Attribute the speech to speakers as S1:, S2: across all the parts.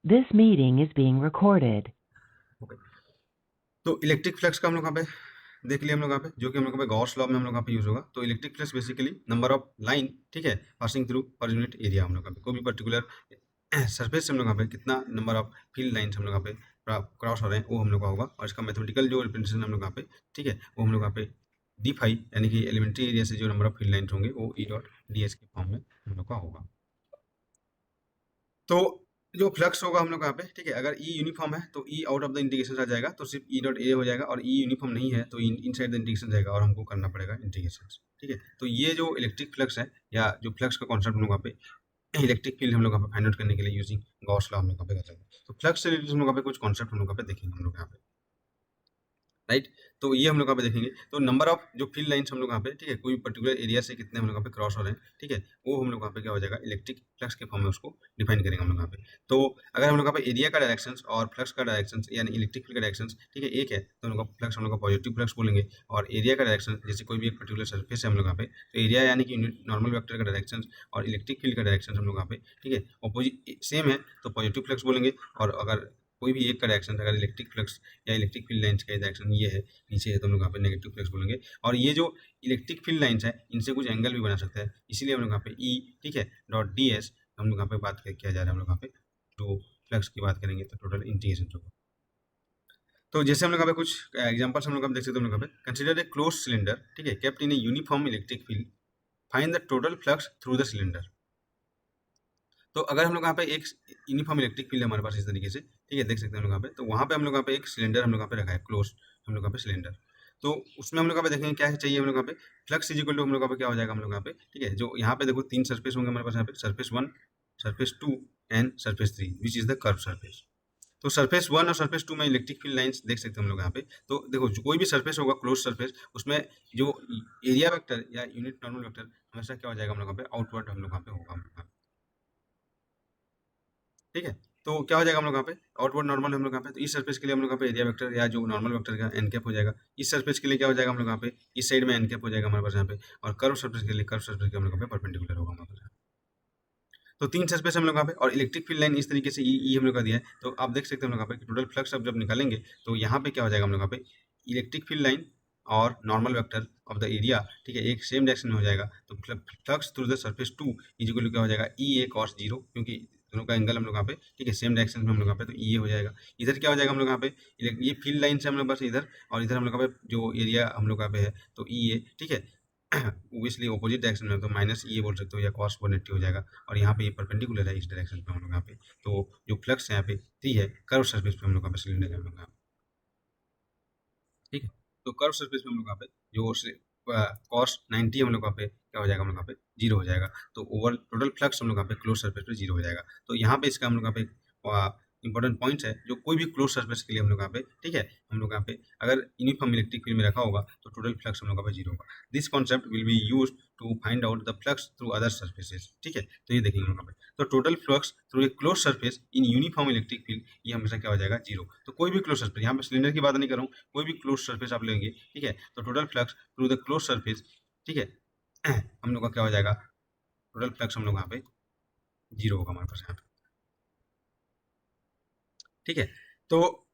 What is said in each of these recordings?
S1: This meeting is being recorded.
S2: Okay, तो electric flux का हम लोग यहाँ पे देख लिया हम लोग यहाँ पे, जो कि हम लोग यहाँ पे गॉस लॉ में हम लोग यहाँ पे यूज होगा। तो electric flux basically number of line, ठीक है, passing through per unit area. हम लोग यहाँ पे कोई भी पर्टिकुलर सरफेस से हम लोग यहाँ पे कितना नंबर ऑफ फील्ड लाइन्स हम लोग यहाँ पे क्रॉस हो रहे हैं, वो हम लोग का होगा। और इसका मैथमेटिकल जो रिप्रेजेंटेशन हम लोग यहाँ पे, ठीक है, वो हम लोग यहाँ पे डी फाई यानी कि एलिमेंट्री एरिया से जो नंबर ऑफ फील्ड लाइन्स होंगे वो ई डॉट डी एस के फॉर्म में हम लोग का होगा। तो जो फ्लक्स होगा हम लोग यहाँ पे, ठीक है, अगर ई यूनिफॉर्म है तो ई आउट ऑफ द इंटीग्रेशन आ जाएगा, तो सिर्फ ई डॉट ए हो जाएगा। और ई यूनिफॉर्म नहीं है तो इनसाइड द इंटीग्रेशन जाएगा और हमको करना पड़ेगा इंटीग्रेशन, ठीक है। तो ये जो इलेक्ट्रिक फ्लक्स है या जो फ्लक्स का कॉन्सेप्ट हम लोग यहाँ पे इलेक्ट्रिक फील्ड हम लोग यहाँ पे फाइंड आउट करने के लिए यूजिंग गॉस लॉ हम लोग यहाँ पे कर सकते हैं। तो फ्लक्स से रिलेटेड हम लोग यहाँ पे कुछ कॉन्सेप्ट हम लोग यहाँ पे देखेंगे हम लोग यहाँ पे, राइट। तो ये हम लोग यहाँ पे देखेंगे। तो नंबर ऑफ जो फील्ड लाइन्स हम लोग यहाँ पे, ठीक है, कोई पर्टिकुलर एरिया से कितने हम लोग यहाँ पे क्रॉस हो रहे हैं, ठीक है, वो हम लोग यहाँ पे क्या हो जाएगा इलेक्ट्रिक फ्लक्स के फॉर्म में उसको डिफाइन करेंगे हम लोग यहाँ पे। तो अगर हम लोग यहाँ पे एरिया का डायरेक्शन और फ्लक्स का डायरेक्शन यानी इलेक्ट्रिक फील्ड का डायरेक्शन, ठीक है, एक है, तो हम लोग का फ्लक्स हम लोग का पॉजिटिव फ्लक्स बोलेंगे। और एरिया का डायरेक्शन जैसे कोई भी एक पर्टिकुलर सर्फेस है हम लोग यहाँ पे, तो एरिया यानी कि नॉर्मल वेक्टर का डायरेक्शन और इलेक्ट्रिक फील्ड का डायरेक्शन हम लोग यहाँ पे, ठीक है, अपोजिट सेम है तो पॉजिटिव फ्लक्स बोलेंगे। और अगर कोई भी एक का डायरेक्शन अगर इलेक्ट्रिक फ्लक्स या इलेक्ट्रिक फील्ड लाइन्स का डायरेक्शन ये है नीचे है तो हम लोग यहाँ पे नेगेटिव फ्लक्स बोलेंगे। और ये जो इलेक्ट्रिक फील्ड लाइन्स है इनसे कुछ एंगल भी बना सकता है, इसीलिए हम लोग यहाँ पे ई, ठीक है, डॉट डी एस हम लोग यहाँ पे बात किया जा रहा है। हम लोग यहाँ पे जो फ्लक्स की बात करेंगे तो टोटल इंटीग्रेशन होगा। तो जैसे हम लोग यहाँ पे कुछ एग्जांपल्स हम लोग यहाँ पे देख सकते हैं। हम लोग यहाँ पे कंसीडर ए क्लोज सिलेंडर, ठीक है, kept in a uniform electric field, find the total flux through the cylinder. तो अगर हम लोग यहाँ पे एक यूनिफॉर्म इलेक्ट्रिक फील्ड हमारे पास इस तरीके से, ठीक है, देख सकते हैं हम लोग यहाँ पे, तो वहाँ पे हम लोग यहाँ पे एक सिलेंडर हम लोग यहाँ पे रखा है क्लोज, हम लोग यहाँ पे सिलेंडर। तो उसमें हम लोग यहाँ पे देखेंगे क्या चाहिए हम लोग यहाँ पे फ्लक्स इज इक्वल टू हम लोग यहाँ पे क्या हो जाएगा हम लोग यहाँ पे, ठीक है, जो यहाँ पे देखो तीन सरफेस होंगे हमारे पास यहाँ पे, surface 1, surface 2 and surface 3 which is the curve surface. तो सरफेस 1 और सरफेस 2 में इलेक्ट्रिक फील्ड लाइंस देख सकते हैं हम लोग यहाँ पे। तो देखो जो कोई भी सरफेस होगा क्लोज सरफेस, उसमें जो एरिया वेक्टर या यूनिट नॉर्मल वेक्टर हमेशा क्या हो जाएगा हम लोग यहाँ पे आउटवर्ड हम लोग यहाँ पे होगा हम लोग यहाँ पे, ठीक है। तो क्या हो जाएगा हम लोग यहाँ पे आउटवर्ड नॉर्मल हम लोग यहाँ पे, तो इस सरफेस के लिए हम लोग यहाँ पे एरिया वेक्टर या जो नॉर्मल वेक्टर का एन कैप हो जाएगा। इस सरफेस के लिए क्या हो जाएगा हम लोग यहाँ पे इस साइड में एन कैप हो जाएगा हमारे पास यहाँ पे। और कर्व सरफेस के लिए कर्व सरफेस के हम लोग यहाँ पे परपेंडिकुलर होगा हमारे पास। तो तीन सरफेस हम लोग यहाँ पे और इलेक्ट्रिक फील्ड लाइन इस तरीके से ई हम लोग का दिया है। तो आप देख सकते हैं हम लोग यहाँ पे टोटल फ्लक्स अब जब निकालेंगे तो यहाँ पे क्या हो जाएगा हम लोग यहाँ पे इलेक्ट्रिक फील्ड लाइन और normal vector of the area, ठीक है, एक सेम डायरेक्शन में हो जाएगा। तो flux through the surface 2 is equal to क्या हो जाएगा ई ए कॉस 0, क्योंकि दोनों का एंगल हम लोग यहाँ पे, ठीक है, सेम डायरेक्शन में हम लोग यहाँ पे, तो ई ए हो जाएगा। इधर क्या हो जाएगा हम लोग यहाँ पे ये फील्ड लाइन से हम लोग पास इधर, और इधर हम लोग यहाँ पे जो एरिया हम लोग यहाँ पे है तो ई ए, ठीक है, ओबियसली ऑपोजिट डायरेक्शन में, तो माइनस ये बोल सकते हो या कॉस 180 हो जाएगा। और यहाँ पे ये परपेंडिकुलर है इस डायरेक्शन पे हम लोग यहाँ पे। तो जो फ्लक्स है यहाँ पे 3 है, कर्व सरफेस पे हम लोग यहाँ पे सिलेंडर है हम लोग यहाँ पे, ठीक है। तो कर्व सरफेस पे हम लोग यहाँ पे जो कॉस 90 हम लोग यहाँ पे क्या हो जाएगा हम लोग यहाँ पे 0 हो जाएगा। तो ओवर टोटल फ्लक्स हम लोग यहाँ पे क्लोज सरफेस पे 0 हो जाएगा। तो यहाँ पे इसका हम लोग यहाँ पे इंपॉर्टेंट पॉइंट्स है जो कोई भी क्लोज सरफेस के लिए हम लोग यहाँ पे, ठीक है, हम लोग यहाँ पे अगर यूनिफॉर्म इलेक्ट्रिक फील्ड में रखा होगा तो टोटल फ्लक्स हम लोग यहाँ पे 0 होगा। This concept will be use to find out the flux through other surfaces, ठीक है। तो ये देखेंगे हम लोग यहाँ पे, तो total flux through a close surface in uniform electric field ये हमेशा क्या हो जाएगा 0। तो कोई भी क्लोज सरफेस, यहाँ पे सिलेंडर की बात नहीं कर रहा हूँ, कोई भी क्लोज सरफेस आप लेंगे, ठीक है, तो total flux through the close surface, ठीक है, हम लोग का क्या हो जाएगा टोटल फ्लक्स हम लोग यहाँ पे 0 होगा हमारे पास यहाँ पे, ठीक है। तो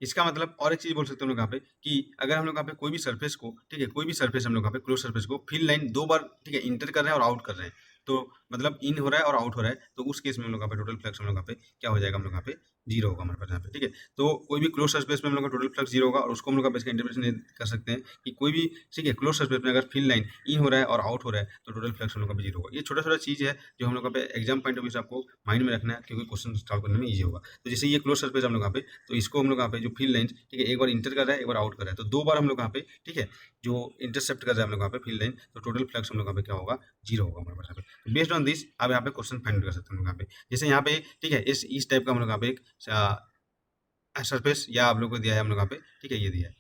S2: इसका मतलब और एक चीज बोल सकते हैं हम लोग यहाँ पे कि अगर हम लोग यहाँ पे कोई भी सरफेस को, ठीक है, कोई भी सरफेस हम लोग यहाँ पे क्लोज सरफेस को फील्ड लाइन 2 बार, ठीक है, इंटर कर रहे हैं और आउट कर रहे हैं, तो मतलब इन हो रहा है और आउट हो रहा है, तो उस केस में हम लोग यहाँ पे टोटल फ्लक्स हम लोग यहाँ पे क्या हो जाएगा हम लोग यहाँ पे 0 होगा हमारे पास यहाँ पे, ठीक है। तो कोई भी क्लोज सरफेस में हम लोग का टोटल फ्लक्स 0 होगा और उसको हम लोग इसका इंटरप्रिटेशन कर सकते हैं कि कोई भी, ठीक है, क्लोज सरफेस में अगर फील्ड लाइन इन हो रहा है और आउट हो रहा है तो टोटल फ्लक्स हम लोग का 0 होगा। ये छोटा छोटा चीज है जो हम लोग पे एग्जाम पॉइंट ऑफ व्यू से आपको माइंड में रखना है, क्योंकि क्वेश्चन सॉल्व करने में ईजी होगा। तो जैसे ये क्लोज सरफेस हम लोग यहाँ पे, तो इसको हम लोग यहाँ पे जो फील्ड लाइन, ठीक है, एक बार इंटर कर रहा है एक बार आउट कर रहा है, तो 2 बार हम लोग यहाँ पे, ठीक है, जो इंटरसेप्ट कर रहा है हम लोग यहाँ पे फील्ड लाइन, तो टोटल फ्लक्स हम लोग यहाँ पे क्या होगा 0 होगा हमारे पास यहाँ पे। तो बेस्ड ऑन दिस आप यहाँ पे क्वेश्चन फाइंड कर सकते हैं हम लोग यहाँ पे। जैसे यहाँ पे, ठीक है, इस टाइप का हम लोग यहाँ पे एक सरफेस या आप लोग को दिया है हम लोग यहाँ पे, ठीक है, ये दिया है।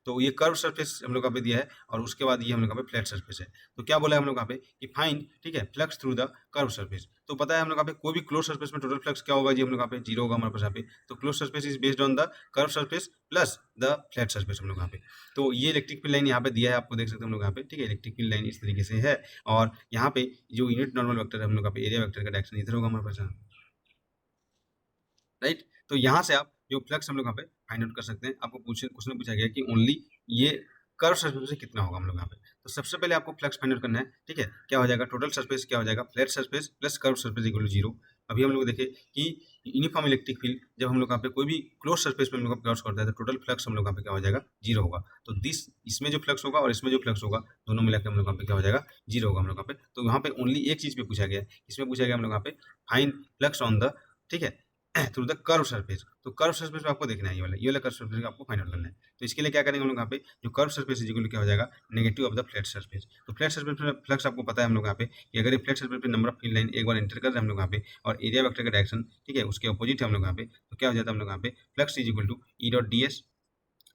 S2: तो ये कर्व सरफेस हम लोग यहाँ पे दिया है और उसके बाद ये हम लोग यहाँ पे फ्लैट सरफेस है। तो क्या बोला है हम लोग यहाँ पे कि फाइंड, ठीक है, flux through the curve surface. तो पता है हम लोग यहाँ पे कोई भी क्लोज सरफेस में टोटल फ्लक्स क्या होगा जी, हम लोग यहाँ पे जीरो होगा हमारे पास यहाँ पे। तो close surface is based on the curve surface plus the flat surface हम लोग यहाँ पे। तो ये इलेक्ट्रिक फील्ड लाइन यहाँ पे दिया है, आपको देख सकते हैं हम लोग यहाँ पे, ठीक है, इलेक्ट्रिक फील्ड लाइन इस तरीके से है। और यहाँ पे जो यूनिट नॉर्मल वेक्टर है हम लोग यहाँ पे, एरिया वेक्टर का डायरेक्शन इधर होगा हमारे पास, राइट। तो यहाँ से आप जो फ्लक्स हम लोग यहाँ पे फाइंड आउट कर सकते हैं। आपको क्वेश्चन पूछा गया कि ओनली ये कर्व सरफेस से कितना होगा हम लोग यहाँ पे। तो सबसे पहले आपको फ्लक्स फाइंड आउट करना है, ठीक है। क्या हो जाएगा, टोटल सरफेस क्या हो जाएगा, flat surface plus curve surface equal to zero. अभी हम लोग देखें कि यूनिफॉर्म इलेक्ट्रिक फील्ड जब हम लोग यहाँ पे कोई भी क्लोज सरफेस पे हम लोग क्रॉस करता है तो टोटल फ्लक्स हम लोग यहाँ पे क्या हो जाएगा, जीरो होगा। तो इसमें जो फ्लक्स होगा और इसमें जो फ्लक्स होगा दोनों मिलाकर हम लोग यहाँ पे क्या हो जाएगा, जीरो होगा हम लोग यहाँ पे। तो यहाँ पे ओनली एक चीज पे पूछा गया है, इसमें पूछा गया हम लोग यहाँ पे फाइंड फ्लक्स ऑन द, ठीक है, थ्रू द कर्व सरफेस। तो कर्व सरफेस पे आपको देखना है, ये वाला कर्व सरफेस आपको फाइंड आउट करना है। तो इसके लिए क्या करेंगे हम लोग यहाँ पे, जो कर्व सरफेस इक्वल टू क्या हो जाएगा, negative of the flat surface. तो फ्लैट सरफेस पे फ्लक्स आपको पता है हम लोग यहाँ पे कि अगर ये फ्लैट सरफेस पे नंबर ऑफ फील्ड लाइन एक बार एंटर कर रहे हैं हम लोग यहाँ पे और एरिया वेक्टर का डायरेक्शन, ठीक है, उसके अपोजिट है हम लोग यहाँ पे, तो क्या हो जाता है हम लोग यहाँ पे, flux is equal to E dot D S,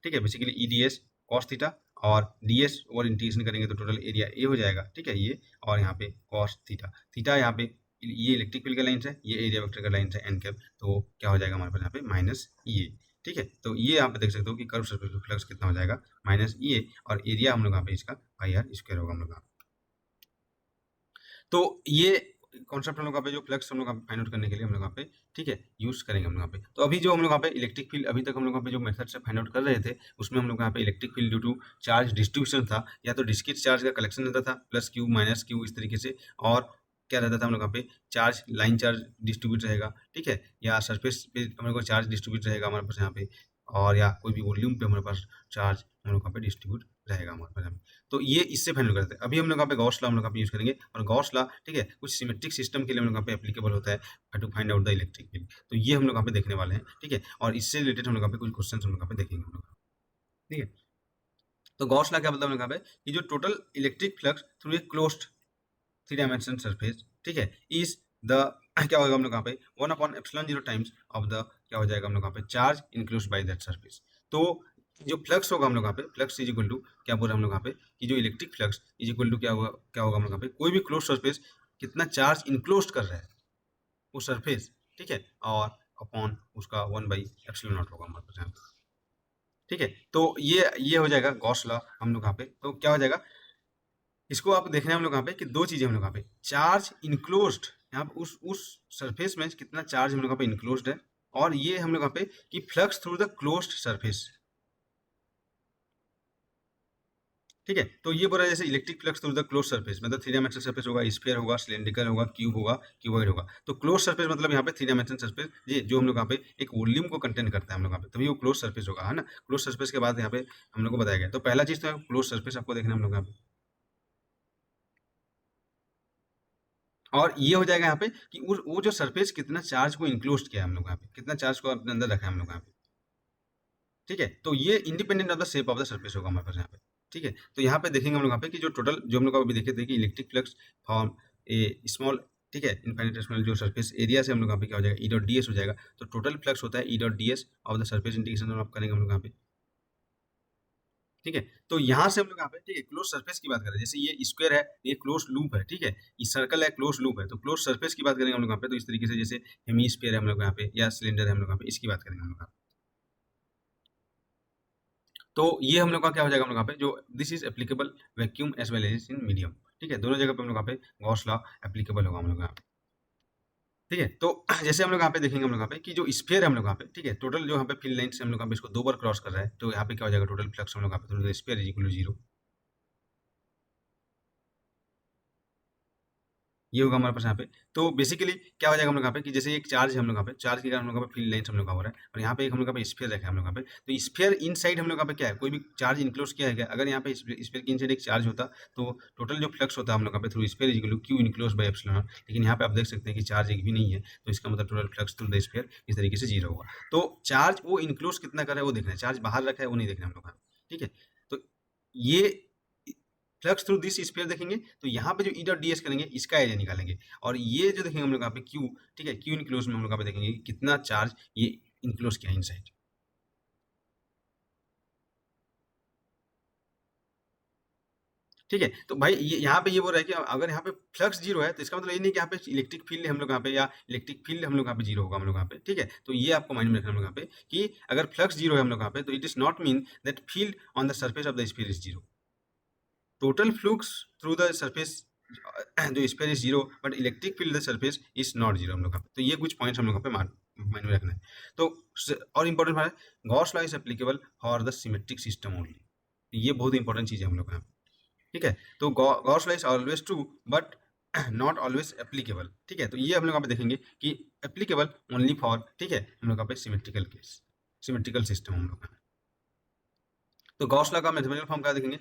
S2: ठीक है, basically E D S cos theta और डी एस और इंटीग्रेशन करेंगे तो टोटल एरिया ए हो जाएगा, ठीक है, ये और यहाँ पे कॉस थीटा। थीटा यहाँ पे ये इलेक्ट्रिक फील्ड का लाइन है, ये एरिया वेक्टर का लाइन है एन कैप, तो क्या हो जाएगा हमारे पास यहाँ पे माइनस ई ए, ठीक है। तो ये यहाँ पे देख सकते हो कि कर्व सरफेस पे फ्लक्स कितना हो जाएगा, माइनस ई ए, और एरिया हम लोग यहाँ पे इसका पाई आर स्क्वायर होगा हम लोग यहाँ पे। तो ये कॉन्सेप्ट हम लोग यहाँ पे जो फ्लक्स हम लोग यहाँ पे फाइंड आउट करने के लिए हम लोग यहाँ पे, ठीक है, यूज करेंगे हम लोग यहाँ पे। तो अभी जो हम लोग यहाँ पे इलेक्ट्रिक फील्ड अभी तक हम लोग यहाँ पे जो मेथड से फाइंड आउट कर रहे थे उसमें हम लोग यहाँ पे electric field due to charge distribution था, या तो डिस्क्रीट चार्ज का कलेक्शन रहता था प्लस क्यू माइनस क्यू इस तरीके से, और क्या रहता था हम लोग यहाँ पे चार्ज लाइन चार्ज डिस्ट्रीब्यूट रहेगा, ठीक है, या सरफेस पे हमारे को चार्ज डिस्ट्रीब्यूट रहेगा हमारे पास यहाँ पे, और या कोई भी वॉल्यूम पे हमारे पास चार्ज हम लोग यहाँ पे डिस्ट्रीब्यूट रहेगा हमारे पास यहाँ पे। तो ये इससे फाइंड करते हैं। अभी हम लोग यहाँ पे गॉस लॉ हम लोग यहाँ पे यूज करेंगे, और गॉस लॉ, ठीक है, कुछ सिमेट्रिक सिस्टम के लिए हम लोग यहाँ पे एप्लीकेबल होता है to find out the electric field. तो ये हम लोग यहाँ पे देखने वाले हैं, ठीक है, और इससे रिलेटेड हम लोग यहाँ पे कुछ क्वेश्चन हम लोग यहाँ पे देखेंगे हम लोग, ठीक है। तो गॉस लॉ क्या मतलब हम लोग यहाँ पे कि जो total electric flux through a closed three dimension surface, ठीक है, इज द क्या होगा हम लोग यहाँ पे 1/ε0 टाइम्स ऑफ द क्या हो जाएगा हम लोग यहाँ पे charge enclosed by that surface. तो जो फ्लक्स होगा हम लोग यहाँ पे, फ्लक्स इज इक्वल टू क्या बोल रहे हैं हम लोग यहाँ पे कि जो electric flux is equal to क्या होगा हम लोग यहाँ पे, कोई भी क्लोज सरफेस कितना चार्ज इनक्लोज कर रहा है वो सरफेस, ठीक है, और अपॉन उसका 1/ε0 होगा हमारे पास यहाँ पे, ठीक है। तो ये हो जाएगा गॉस लॉ हम लोग यहाँ पे। तो क्या हो जाएगा, इसको आप देखना है हम लोग यहाँ पे कि दो चीजें हम लोग यहाँ पे, चार्ज इनक्लोज्ड, यहाँ पे उस सरफेस में कितना चार्ज हम लोग यहाँ पे इनक्लोज्ड है, और ये हम लोग यहाँ पे कि flux through the closed surface, ठीक है। तो ये बोला जैसे electric flux through the close surface, मतलब थ्री डायमेंशनल सरफेस होगा, स्फीयर होगा, सिलेंड्रिकल होगा, क्यूब होगा, क्यूबॉइड होगा। तो क्लोज सरफेस मतलब यहाँ पे थ्री डायमेंशनल सरफेस, ये जो हम लोग यहाँ पे एक वॉल्यूम को कंटेन करता है हम लोग यहाँ पे, तभी वो क्लोज सरफेस होगा, है ना। क्लोज सरफेस के बाद यहाँ पे हम लोग को बताया गया, तो पहला चीज तो क्लोज सरफेस आपको देखना है हम लोग यहाँ पे, और ये हो जाएगा यहाँ पे कि वो जो सरफेस कितना चार्ज को इंक्लोज किया है हम लोग यहाँ पे, कितना चार्ज को अपने अंदर रखा है हम लोग यहाँ पे, ठीक है। तो ये independent of the shape of the surface होगा हमारे पास यहाँ पे, ठीक है। तो यहाँ पे देखेंगे हम लोग यहाँ पे कि जो टोटल जो हम लोग अभी देखे थे कि इलेक्ट्रिक फ्लक्स फॉर्म ए स्मॉल, ठीक है, इनफाइनेटेसिमल जो सरफेस एरिया से हम लोग यहाँ पे क्या हो जाएगा, ई डॉट डी एस हो जाएगा। तो टोटल फ्लक्स होता है ई dot D S of the surface integration आप करेंगे हम लोग यहाँ पे, ठीक है। तो यहाँ से हम लोग यहाँ पे, ठीक है, क्लोज सरफेस की बात करें, जैसे ये स्क्वायर है, ये क्लोज लूप है, ठीक है, ये सर्कल है, क्लोज लूप है, तो क्लोज सरफेस की बात करेंगे हम लोग यहाँ पे, तो इस तरीके से जैसे हेमीस्फीयर है हम लोग यहाँ पे, या सिलेंडर है हम लोग यहाँ पे, इसकी बात करेंगे हम लोग यहाँ पे। तो ये हम लोग का क्या हो जाएगा हम लोग यहाँ पे, जो this is applicable vacuum as well as in medium, ठीक है, दोनों जगह पे हम लोग यहाँ पे गॉस लॉ एप्लीकेबल होगा हम लोग यहाँ पे, ठीक है। तो जैसे हम लोग यहाँ पे देखेंगे हम लोग यहाँ पे कि जो स्फीयर है हम लोग यहाँ पे, ठीक है, टोटल जो यहाँ पे फील्ड लाइन से हम लोग यहाँ पे इसको दो बार क्रॉस कर रहा है, तो यहाँ पे क्या हो जाएगा, टोटल फ्लक्स हम लोग यहाँ पे sphere is equal to zero, ये होगा हमारे पास यहाँ पे। तो बेसिकली क्या हो जाएगा हम लोग यहाँ पे कि जैसे एक चार्ज है हम लोग यहाँ पे, चार्ज के कारण हम लोग यहाँ पे फील्ड लाइन्स हम लोग का हो रहा है, और यहाँ पे एक हम लोग यहाँ पे स्फीयर रखा है हम लोग यहाँ पे। तो स्फीयर इन साइड हम लोग यहाँ पे क्या है, कोई भी चार्ज इनक्लोज किया है क्या, अगर यहाँ पे स्फीयर के इन साइड एक चार्ज होता तो टोटल जो फ्लक्स होता है हम लोग यहाँ पे through sphere is equal to Q enclose by epsilon naught, लेकिन यहाँ पे आप देख सकते हैं कि चार्ज एक भी नहीं है, तो इसका मतलब total flux through the sphere इस तरीके से जीरो होगा। तो चार्ज वो इनक्लोज कितना कर रहा है वो देखना है, चार्ज बाहर रखा है वो नहीं देखना हम लोग का, ठीक है। तो ये फ्लक्स थ्रू दिस स्फीयर देखेंगे, तो यहाँ पे जो ई डॉट डी एस करेंगे इसका एरिया निकालेंगे, और ये जो देखेंगे हम लोग यहाँ पे क्यू, ठीक है, क्यू इनक्लोज में हम लोग यहाँ पे देखेंगे कि कितना चार्ज ये इनक्लोज किया इनसाइड, ठीक है, तो भाई ये यहाँ पे ये बोल रहा है कि अगर यहाँ पे फ्लक्स जीरो है तो इसका मतलब ये नहीं कि यहाँ पे इलेक्ट्रिक फील्ड हम लोग यहाँ पे या इलेक्ट्रिक फील्ड हम लोग यहाँ पे जीरो होगा हम लोग यहाँ पे, ठीक है। तो ये आपको माइंड में रखना हम लोग यहाँ पे कि अगर फ्लक्स जीरो है हम लोग यहाँ पे तो it is not mean that field on the surface of the sphere is zero. Total flux through the surface जो sphere is zero but electric field the surface is not zero हम लोग यहाँ पे। तो ये कुछ पॉइंट्स हम लोग यहाँ पे माइंड में रखना है। तो और इम्पोर्टेंट है Gauss law is applicable for the symmetric system only. ये बहुत इंपॉर्टेंट चीज है हम लोग यहाँ पे, ठीक है। तो Gauss law is always true but not always applicable, ठीक है। तो ये हम लोग यहाँ पे देखेंगे कि एप्लीकेबल ओनली फॉर, ठीक है, हम लोग यहाँ पे सिमेट्रिकल केस, सिमेट्रिकल सिस्टम हम लोग। तो गॉस लॉ का मैथमेटिकल फॉर्म क्या देखेंगे,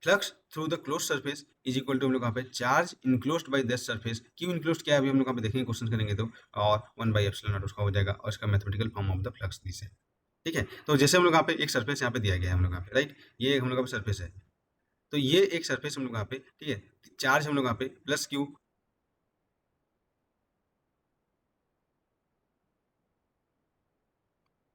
S2: flux through the close surface is equal to हम लोग यहाँ पे charge enclosed by that surface. क्यों इनक्लोज्ड क्या है अभी हम लोग यहाँ पे देखेंगे, क्वेश्चन करेंगे तो, और 1/ε0 उसका हो जाएगा और इसका mathematical form of the flux this है, ठीक है। तो जैसे हम लोग यहाँ पे एक सरफेस यहाँ पे दिया गया है हम लोग यहाँ पे, राइट, ये हम लोग यहाँ पे सरफेस है, तो ये एक सरफेस हम लोग यहाँ पे, ठीक है, चार्ज हम लोग यहाँ पे प्लस क्यू,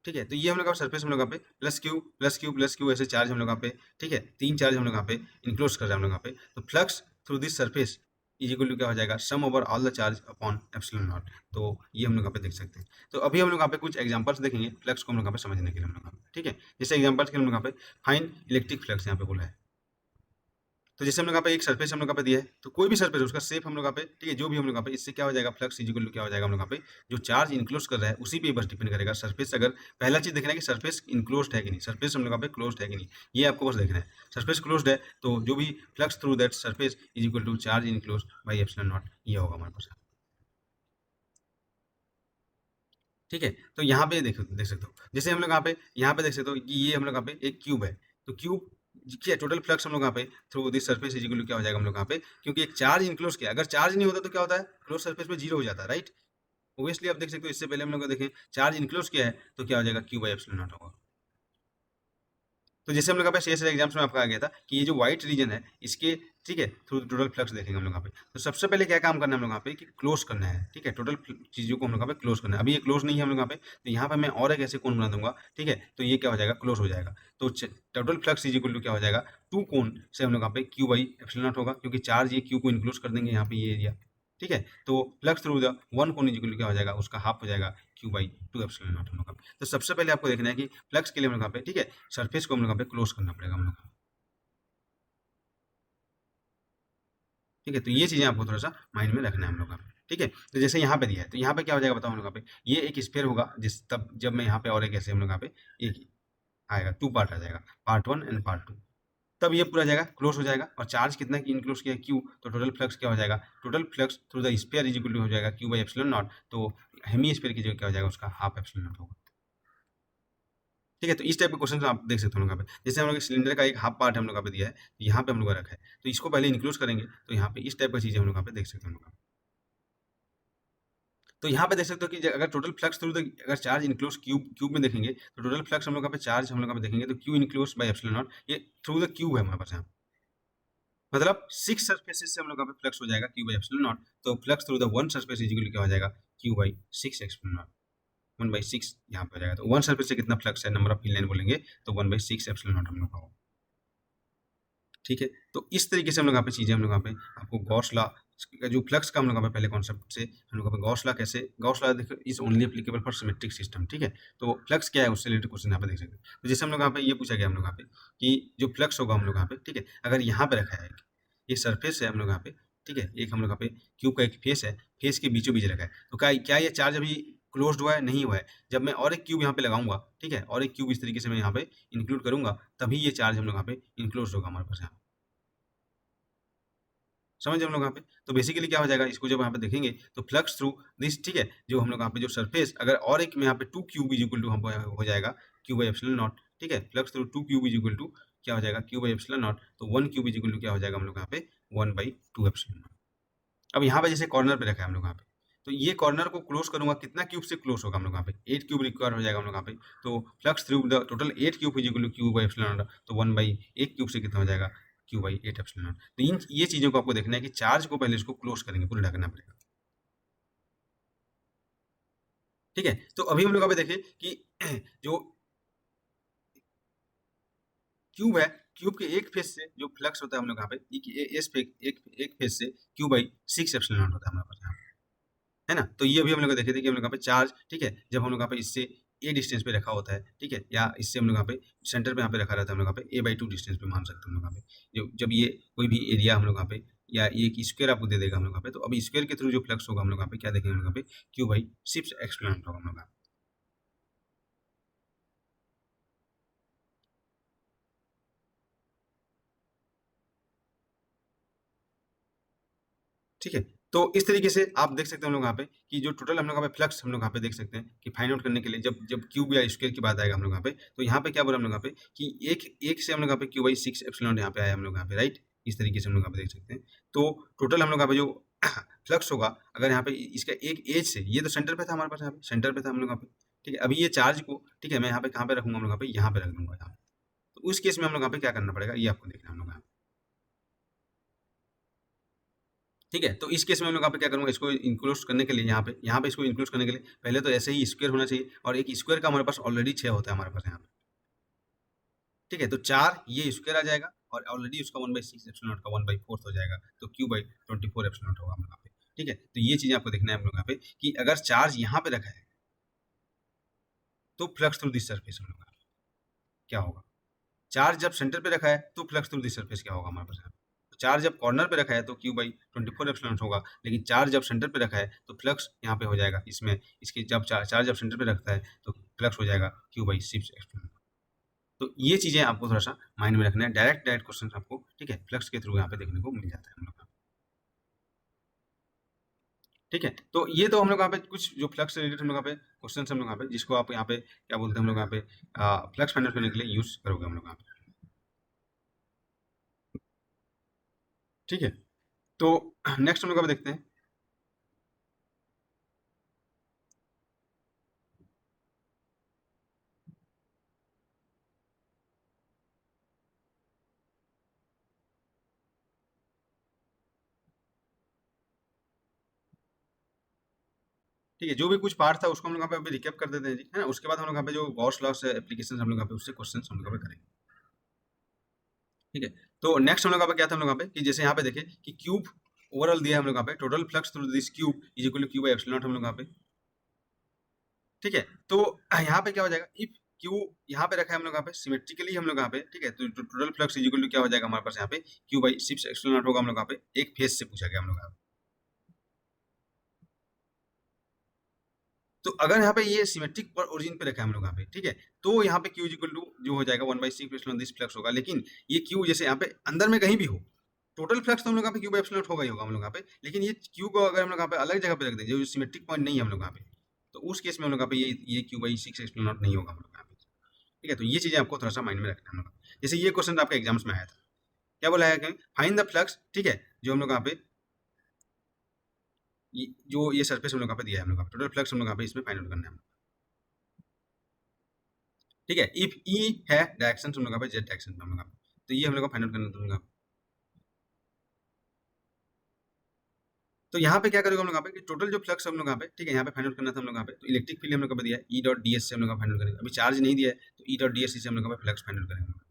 S2: ठीक है। तो ये हम लोग का सरफेस हम लोग यहाँ पे plus Q plus Q plus Q ऐसे चार्ज हम लोग यहाँ पे, ठीक है, तीन चार्ज हम लोग यहाँ पे इनक्लोज कर रहे हैं हम लोग यहाँ पे। तो flux through this surface is equal to क्या हो जाएगा, sum over all the charge upon epsilon naught. तो ये हम लोग यहाँ पे देख सकते हैं। तो अभी हम लोग यहाँ पे कुछ एग्जांपल्स देखेंगे फ्लक्स को हम लोग यहाँ पे समझने के लिए हम लोग यहाँ पे, ठीक है। जैसे एग्जांपल्स के लिए हम लोग यहाँ पे फाइंड इलेक्ट्रिक फ्लक्स यहाँ पे बोला है। तो जैसे हम लोग यहाँ पे एक सरफेस हम लोग यहाँ पे दिया है, तो कोई भी सरफेस उसका शेप हम लोग यहाँ पे, ठीक है, जो भी हम लोग यहाँ पे, इससे क्या हो जाएगा, फ्लक्स इज इक्वल टू क्या हो जाएगा हम लोग यहाँ पे, जो चार्ज इनक्लोज कर रहा है उसी पे बस डिपेंड करेगा सरफेस। अगर पहला चीज देखना है कि सरफेस इनक्लोज्ड है कि नहीं, सरफेस हम लोग यहाँ पे क्लोज्ड है कि नहीं, ये आपको बस देखना है। सरफेस क्लोज्ड है तो जो भी flux through that surface is equal to charge enclose by epsilon naught, ये होगा हमारे पास, ठीक है। तो यहाँ पे देखो, देख सकते हो, जैसे हम लोग यहाँ पे देख सकते हो कि ये हम लोग यहाँ पे एक क्यूब है, तो क्यूब क्या टोटल फ्लक्स हम लोग यहाँ पे through this surface is equal to क्या हो जाएगा हम लोग यहाँ पे, क्योंकि एक चार्ज इनक्लोज किया, अगर चार्ज नहीं होता तो क्या होता है, क्लोज सरफेस में जीरो हो जाता है, राइट। ओब्वियसली आप देख सकते हो, इससे पहले हम लोग देखें चार्ज इनक्लोज किया है तो क्या हो जाएगा, क्यू बाई एप्सिलॉन नॉट होगा। तो जैसे हम लोग यहाँ पे शेष एग्जाम्स में आपका आ गया था कि ये जो व्हाइट रीजन है इसके, ठीक है, थ्रू टोटल फ्लक्स देखेंगे हम लोग यहाँ पे। तो सबसे पहले क्या काम करना है हम लोग यहाँ पे कि क्लोज करना है, ठीक है, टोटल चीजों को हम लोग यहाँ पे क्लोज करना है। अभी ये क्लोज नहीं है हम लोग यहाँ पे, तो यहाँ पे मैं और एक ऐसे कोण बना दूंगा, ठीक है, तो ये क्या हो जाएगा, क्लोज हो जाएगा। तो total flux is equal to क्या हो जाएगा, टू कोण से हम लोग यहाँ पे क्यू बाई एप्सिलॉन नॉट होगा, क्योंकि चार्ज ये क्यू को इनक्लोज कर देंगे यहाँ पे ये एरिया, ठीक है। तो फ्लक्स थ्रू द वन कोण इज इक्वल टू क्या हो जाएगा, उसका हाफ हो जाएगा Q by two epsilon naught हम लोग का। तो सबसे पहले आपको देखना है कि फ्लक्स के लिए हम लोग यहाँ पे, ठीक है, सरफेस को हम लोग यहाँ पे क्लोज करना पड़ेगा हम लोग को, ठीक है। तो ये चीजें आपको थोड़ा सा माइंड में रखना है हम लोग का, ठीक है। तो जैसे यहाँ पे दिया है तो यहाँ पे क्या हो जाएगा बताओ हम लोग यहाँ पे, ये एक स्फीयर होगा जिस तब जब मैं यहाँ पे और एक ऐसे हम लोग यहाँ पे एक आएगा, टू पार्ट आ जाएगा, part one and part two, तब ये पूरा जाएगा क्लोज हो जाएगा। और चार्ज कितना की इनक्लोज किया, क्यू, तो टोटल फ्लक्स क्या हो जाएगा, total flux through the sphere is equal to हो जाएगा क्यू बाई एप्सिलॉन नॉट। तो हेमी स्फीयर की जगह क्या हो जाएगा, उसका हाफ एप्सिलॉन नॉट होगा, ठीक है। तो इस टाइप के क्वेश्चन आप देख सकते हो हम लोग यहाँ पे। जैसे हम लोग सिलेंडर का एक हाफ पार्ट हम लोग यहाँ पे दिया है, यहाँ पे हम लोग का रखा है, तो इसको पहले इंक्लूड करेंगे, तो यहाँ पे इस टाइप की चीजें हम लोग यहाँ पे देख सकते हैं हम लोग। तो यहाँ पे देख सकते हो कि अगर टोटल फ्लक्स थ्रू द, अगर चार्ज इनक्लोज क्यूब क्यूब में देखेंगे तो टोटल फ्लक्स हम लोग यहाँ पे चार्ज हम लोग यहाँ पे देखेंगे तो Q enclose by epsilon naught, ये थ्रू द क्यूब है हमारे पास यहाँ, मतलब 6 सरफेसेस से हम लोग यहाँ पे फ्लक्स हो जाएगा क्यू बाई एप्सिलॉन नॉट। तो flux through the one surface is equal to क्या हो जाएगा, क्यू बाई 6 एप्सिलॉन नॉट, 1/6 यहाँ पे हो जाएगा। तो वन सरफेस से कितना फ्लक्स है, नंबर ऑफ फील्ड लाइन बोलेंगे तो 1/6 एप्सिलॉन नॉट हम लोग का होगा, ठीक है। तो इस तरीके से हम लोग यहाँ पे चीजें हम लोग यहाँ पे आपको गॉस लॉ जो फ्लक्स का हम लोग यहाँ पे पहले कॉन्सेप्ट से हम लोग यहाँ पे गॉस लॉ कैसे, गॉस लॉ देखो is only applicable for symmetric system, ठीक है। तो फ्लक्स क्या है उससे रिलेटेड क्वेश्चन यहाँ पे देख सकते हैं। तो जैसे हम लोग यहाँ पे ये पूछा गया हम लोग यहाँ पे कि जो फ्लक्स होगा हम लोग यहाँ पे, ठीक है, अगर यहाँ पे रखा है, ये सरफेस है हम लोग यहाँ पे, ठीक है, एक हम लोग यहाँ पे क्यूब का एक फेस है, फेस के बीचों बीच रखा है, तो क्या ये चार्ज अभी क्लोज्ड हुआ है, नहीं हुआ है। जब मैं और एक क्यूब यहाँ पे लगाऊंगा, ठीक है, और एक क्यूब इस तरीके से मैं यहाँ पे इंक्लूड करूंगा, तभी ये चार्ज हम लोग यहाँ पे इंक्लोज होगा हमारे पास यहाँ, समझ हम लोग यहाँ पे। तो बेसिकली क्या हो जाएगा, इसको जब यहाँ पे देखेंगे तो फ्लक्स थ्रू दिस, ठीक है, जो हम लोग यहाँ पे जो सरफेस, अगर और एक में यहाँ पे two cube is equal to हम हो जाएगा क्यू बाई एप्सिलॉन नॉट, ठीक है, flux through two cube is equal to क्या हो जाएगा, क्यू बाई एप्सिलॉन नॉट। तो one cube is equal to क्या हो जाएगा हम लोग यहाँ पे 1/2 एप्सिलॉन नॉट। अब यहाँ पे जैसे कॉर्नर पे रखा है हम लोग यहाँ पे, तो ये कॉर्नर को क्लोज करूंगा, कितना क्यूब से क्लोज होगा हम लोग यहाँ पे, 8 क्यूब रिक्वायर हो जाएगा हम लोग यहाँ पे। तो flux through the total 8 cube is equal to Q by epsilon naught, तो 1/8 क्यूब से कितना हो जाएगा, क्यू बाई 8 एप्सिलॉन नॉट। तो इन ये चीजों को आपको देखना है कि चार्ज को पहले इसको क्लोज करेंगे, पूरा ढकना पड़ेगा, ठीक है। तो अभी हम लोग यहाँ पे देखें कि जो क्यूब है, क्यूब के एक फेस से जो फ्लक्स होता है हम लोग यहाँ पे इस पे एक फेस से क्यू बाई 6 एप्सिलॉन नॉट होता है हमारे पास यहाँ पे, है ना। तो ये अभी हम लोग देखे थे कि हम लोग यहाँ पे चार्ज, ठीक है, जब हम लोग यहाँ पे इससे ए डिस्टेंस पे रखा होता है, ठीक है, या इससे हम लोग यहाँ पे सेंटर पे यहाँ पे रखा रहता है, हम लोग यहाँ पे a/2 डिस्टेंस पे मान सकते हैं हम लोग यहाँ पे। जब ये कोई भी एरिया हम लोग यहाँ पे या ये एक स्क्वायर आपको दे देगा हम लोग यहाँ पे, तो अब स्क्वायर के थ्रू जो फ्लक्स होगा हम लोग यहाँ पे क्या देखेंगे हम लोग यहाँ पे क्यू बाई 6 एप्सिलॉन नॉट होगा हम लोग यहाँ पे। ठीक है, तो इस तरीके से आप देख सकते हैं हम लोग यहाँ पे कि जो टोटल हम लोग यहाँ पे फ्लक्स हम लोग यहाँ पे देख सकते हैं कि फाइंड आउट करने के लिए जब क्यूब या स्क्वायर की बात आएगा हम लोग यहाँ पे, तो यहाँ पे क्या बोला हम लोग यहाँ पे कि एक से हम लोग यहाँ पे क्यू बाई 6 एप्सिलॉन यहाँ पे आया हम लोग यहाँ पे, राइट। इस तरीके से हम लोग यहाँ पे देख सकते हैं। तो टोटल हम लोग यहाँ पे जो फ्लक्स होगा, अगर यहाँ पे इसका एक एज से, ये तो सेंटर पे था हमारे पास, यहाँ पे सेंटर पे था हम लोग यहाँ पे, ठीक है। अभी ये चार्ज को, ठीक है, मैं यहाँ पे कहाँ पे रखूंगा हम लोग यहाँ पे, यहाँ पे रख दूंगा यहाँ पे। तो उस केस में हम लोग यहाँ पे क्या करना पड़ेगा, ये आपको देखना है हम लोग यहाँ पे, ठीक है। तो इस केस में हम लोग यहाँ पे क्या करूँगा, इसको इंक्लूड करने के लिए यहाँ पे इसको इंक्लूड करने के लिए पहले तो ऐसे ही स्क्वायर होना चाहिए, और एक स्क्वायर का हमारे पास ऑलरेडी 6 होता है हमारे पास यहाँ पे, ठीक है। तो 4 ये स्क्वायर आ जाएगा, और ऑलरेडी उसका 1/6 एप्सिलॉन नॉट का 1/4 हो जाएगा, तो क्यू बाई 24 एप्सिलॉन नॉट होगा हम लोग यहाँ पे, ठीक है। तो ये चीज़ें आपको देखना है हम लोग यहाँ पे कि अगर चार्ज यहाँ पे रखा है तो फ्लक्स थ्रू दिस सरफेस हम लोग यहाँ पे क्या होगा, चार्ज जब सेंटर पे रखा है तो फ्लक्स थ्रू दिस सरफेस क्या होगा हमारे पास यहाँ पे। चार्ज जब कॉर्नर पे रखा है तो क्यू बाई 24 एप्सिलॉन नॉट होगा, लेकिन चार्ज जब सेंटर पे रखा है तो फ्लक्स यहाँ पे हो जाएगा, इसमें इसकी जब चार्ज जब सेंटर पे रखता है तो फ्लक्स हो जाएगा क्यू बाई 6 एप्सिलॉन नॉट। तो ये चीज़ें आपको थोड़ा सा माइंड में रखना है, डायरेक्ट क्वेश्चन आपको, ठीक है, फ्लक्स के थ्रू यहाँ पे देखने को मिल जाता है हम लोग का, ठीक है। तो ये तो हम लोग यहाँ पे कुछ जो फ्लक्स से रिलेटेड हम लोग यहाँ पे क्वेश्चन हम लोग यहाँ पे, जिसको आप यहाँ पे क्या बोलते हैं हम लोग यहाँ पे फ्लक्स फाइंड आउट करने के लिए यूज करोगे हम लोग यहाँ पे, ठीक है। तो नेक्स्ट हम लोग यहाँ पे देखते हैं, ठीक है, जो भी कुछ पार्ट था उसको हम लोग यहाँ पे अभी रिकैप कर देते हैं जी, है ना। उसके बाद हम लोग यहाँ पे जो गॉस लॉस एप्लीकेशन हम लोग यहाँ पे उससे क्वेश्चन हम लोग यहाँ पे करेंगे, ठीक है। तो नेक्स्ट हम लोग यहाँ पे क्या था हम लोग यहाँ पे कि जैसे यहाँ पे देखें कि क्यूब ओवरऑल दिया है हम लोग यहाँ पे, total flux through this cube is equal to Q by epsilon naught हम लोग यहाँ पे, ठीक है। तो यहाँ पे क्या हो जाएगा, इफ क्यू यहाँ पे रखा है हम लोग यहाँ पे सिमेट्रिकली हम लोग यहाँ पे, ठीक है, तो total flux is equal to क्या हो जाएगा हमारे पास यहाँ पे क्यू बाई 6 एप्सिलॉन नॉट होगा हम लोग यहाँ पे, एक फेज से पूछा गया हम लोग यहाँ पे। तो अगर यहाँ पे ये सिमेट्रिक पर ओरिजिन पे रखा है हम लोग यहाँ पे, ठीक है, तो यहाँ पे क्यू इक्वल टू जो हो जाएगा 1/6 एप्सिलॉन दिस फ्लक्स होगा। लेकिन ये क्यू जैसे यहाँ पे अंदर में कहीं भी हो, टोटल फ्लक्स तो हम लोग यहाँ पे क्यू बाई एप्सिलॉन होगा ही होगा हम लोग यहाँ पे, लेकिन ये क्यू को अगर हम लोग यहाँ पे अलग जगह पे रख दें जो सिमेट्रिक पॉइंट नहीं है हम लोग यहाँ पे, तो उस केस में हम लोग यहाँ पे ये क्यू बाई 6 एप्सिलॉन नॉट नहीं होगा हम लोग यहाँ पे, ठीक है। तो ये चीजें आपको थोड़ा सा माइंड में रखना है हम लोग। जैसे ये क्वेश्चन आपके एग्जाम्स में आया था, क्या बोला है कि फाइंड द फ्लक्स, ठीक है, जो हम लोग यहाँ पे जो ये सरफेस हम लोग यहाँ पे दिया है हम लोग टोटल फ्लक्स हम लोग यहाँ पे इसमें फाइंड आउट करना है, ठीक है। इफ ई है डायरेक्शन हम लोग पे जेड डायरेक्शन में हम लोग, तो ये हम लोग को फाइंड आउट करना दूंगा। तो यहाँ पे क्या करेगा हम लोग यहाँ पे कि टोटल जो फ्लक्स हम लोग यहाँ पे, ठीक है, यहाँ पे फाइंड आउट करना था हम लोग यहाँ पे, तो इलेक्ट्रिक फील्ड हम लोग को दिया है ई डॉट डी एस से हम लोग फाइंड आउट करेंगे। अभी चार्ज नहीं दिया है तो ई डॉट डी एस से हम लोग फ्लक्स फाइंड आउट करेंगे।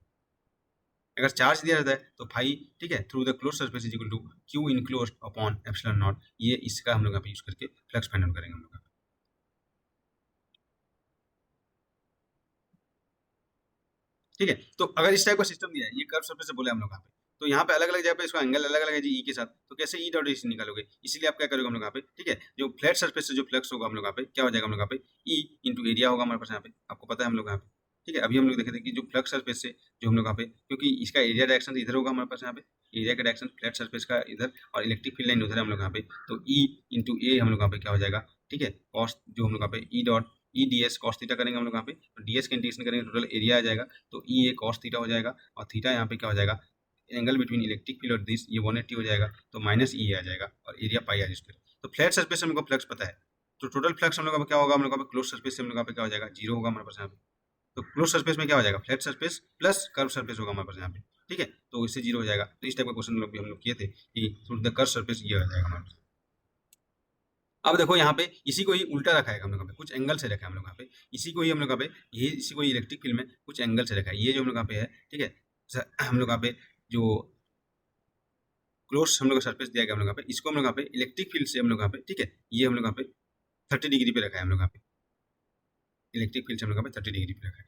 S2: अगर चार्ज दिया रहता है तो फाई, ठीक है, through the close surface is equal to Q enclose upon epsilon naught, ये इसका हम लोग यहाँ पे यूज करके फ्लक्स फाइंड आउट करेंगे हम लोग, ठीक है। तो अगर इस टाइप का सिस्टम दिया है, ये कर्व सरफेस से बोले हम लोग यहाँ पे, तो यहाँ पे अलग अलग जगह पे इसका एंगल अलग अलग है जी ई के साथ, तो कैसे ई डॉट डी निकालोगे, इसीलिए आप क्या करोगे हम लोग यहाँ पे, ठीक है, जो फ्लैट सरफेस से जो फ्लक्स होगा हम लोग यहाँ पे क्या हो जाएगा हम लोग यहाँ पे ई इंटू एरिया होगा हमारे पास यहाँ पे, आपको पता है हम लोग यहाँ पे, ठीक है। अभी हम लोग देखे थे कि जो फ्लक्स सरफेस से जो हम लोग यहाँ पे, क्योंकि इसका एरिया डायरेक्शन इधर होगा हमारे पास यहाँ पे, एरिया का डायरेक्शन फ्लैट सरफेस का इधर और इलेक्ट्रिक फील्ड लाइन उधर है हम लोग यहाँ पे, तो ई इंटू ए हम लोग यहाँ पे क्या हो जाएगा, ठीक है, कॉस्ट जो हम लोग यहाँ पे E dot E D S cos theta करेंगे हम लोग यहाँ पे, तो डी एस का इंटीग्रेशन करेंगे टोटल एरिया आ जाएगा, तो ई ए कॉस थीटा हो जाएगा, और थीटा यहाँ पे क्या हो जाएगा एंगल बिटवीन इलेक्ट्रिक फील्ड और दिस, ये 180 हो जाएगा, तो माइनस ई आ जाएगा, और एरिया पाई आर स्क्वायर। तो फ्लैट सरफेस से हमको फ्लक्स पता है, तो टोटल फ्लक्स हम लोग क्या होगा हम लोग क्लोज सरफेस से हम लोग क्या हो जाएगा जीरो होगा हमारे पास यहाँ पे, तो क्लोज सरफेस में क्या हो जाएगा flat surface plus curve surface होगा हमारे पास यहाँ पे, ठीक है, तो इससे जीरो हो जाएगा। तो इस टाइप का क्वेश्चन लोग भी हम लोग किए थे कि थ्रू द कर्व सरफेस ये हो जाएगा हमारे पास। अब देखो यहाँ पे इसी को ही उल्टा रखा है हम लोग यहाँ पे, कुछ एंगल से रखा है हम लोग यहाँ पे, इसी को ही हम लोग यहाँ पे ये इसी को इलेक्ट्रिक फील्ड में कुछ एंगल से रखा है, ये जो हम लोग यहाँ पे है, ठीक है, हम लोग यहाँ पे जो क्लोज हम लोग का सरफेस दिया गया हम लोग यहाँ पे, इसको हम लोग यहाँ पे इलेक्ट्रिक फील्ड से हम लोग यहाँ पे, ठीक है, ये हम लोग यहाँ पे 30 डिग्री पे रखा है हम लोग यहाँ पे, इलेक्ट्रिक फील्ड से हम लोग यहाँ पे 30 डिग्री पे रखा है।